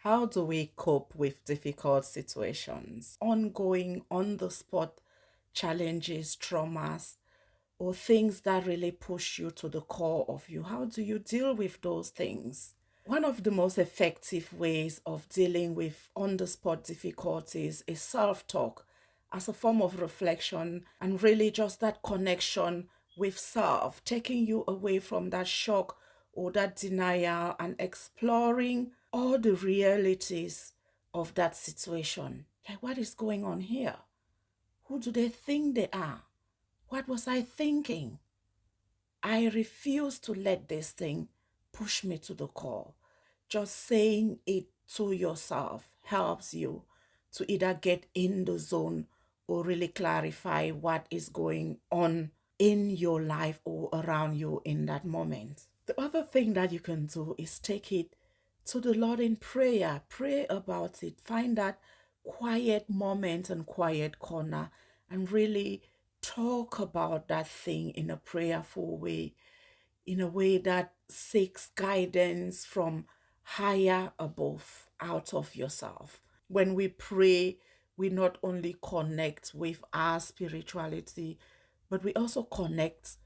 How do we cope with difficult situations, ongoing, on the spot challenges, traumas, or things that really push you to the core of you? How do you deal with those things? One of the most effective ways of dealing with on the spot difficulties is self talk as a form of reflection and really just that connection with self, taking you away from that shock or that denial and exploring all the realities of that situation. Like, what is going on here? Who do they think they are? What was I thinking? I refuse to let this thing push me to the core. Just saying it to yourself helps you to either get in the zone or really clarify what is going on in your life or around you in that moment. The other thing that you can do is take it to the Lord in prayer. Pray about it. Find that quiet moment and quiet corner and really talk about that thing in a prayerful way, in a way that seeks guidance from higher above out of yourself. When we pray, we not only connect with our spirituality, but we also connect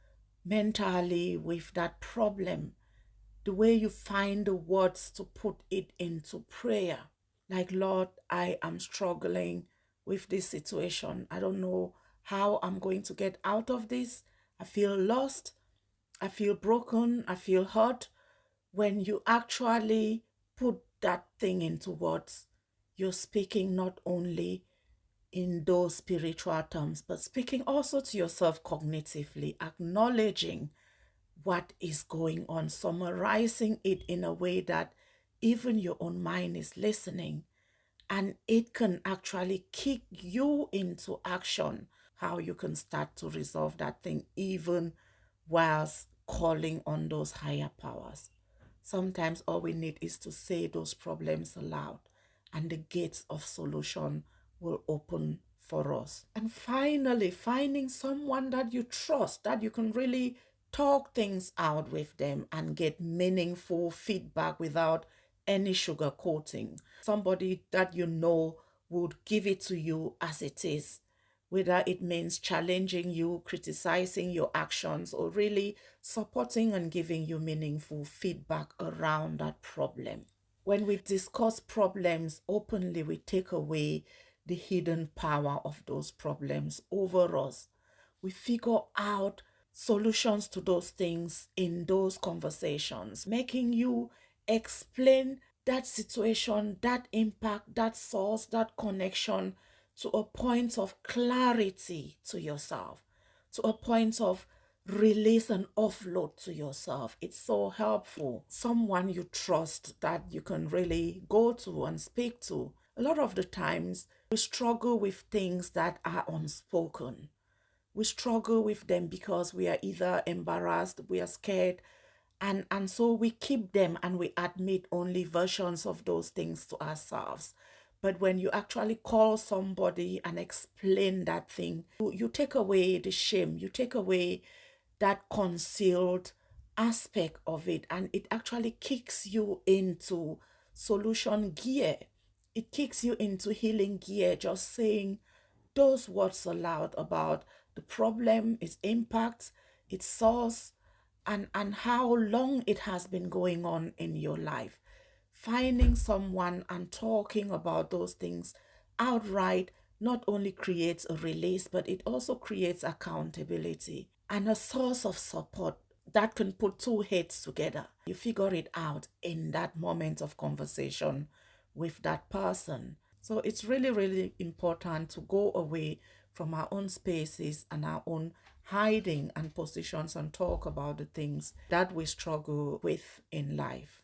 mentally with that problem. The way you find the words to put it into prayer. Like, Lord, I am struggling with this situation. I don't know how I'm going to get out of this. I feel lost. I feel broken. I feel hurt. When you actually put that thing into words, you're speaking not only in those spiritual terms, but speaking also to yourself cognitively, acknowledging what is going on, summarizing it in a way that even your own mind is listening, and it can actually kick you into action, how you can start to resolve that thing even whilst calling on those higher powers. Sometimes all we need is to say those problems aloud, and the gates of solution will open for us. And finally, finding someone that you trust, that you can really talk things out with them and get meaningful feedback without any sugarcoating. Somebody that you know would give it to you as it is, whether it means challenging you, criticizing your actions, or really supporting and giving you meaningful feedback around that problem. When we discuss problems openly, we take away the hidden power of those problems over us. We figure out solutions to those things in those conversations, making you explain that situation, that impact, that source, that connection to a point of clarity to yourself, to a point of release and offload to yourself. It's so helpful. Someone you trust that you can really go to and speak to. A lot of the times, we struggle with things that are unspoken. We struggle with them because we are either embarrassed, we are scared, and so we keep them and we admit only versions of those things to ourselves. But when you actually call somebody and explain that thing, you take away the shame, you take away that concealed aspect of it, and it actually kicks you into solution gear. It kicks you into healing gear, just saying those words aloud about the problem, its impact, its source, and how long it has been going on in your life. Finding someone and talking about those things outright not only creates a release, but it also creates accountability and a source of support that can put two heads together. You figure it out in that moment of conversation with that person. So it's really, really important to go away from our own spaces and our own hiding and positions and talk about the things that we struggle with in life.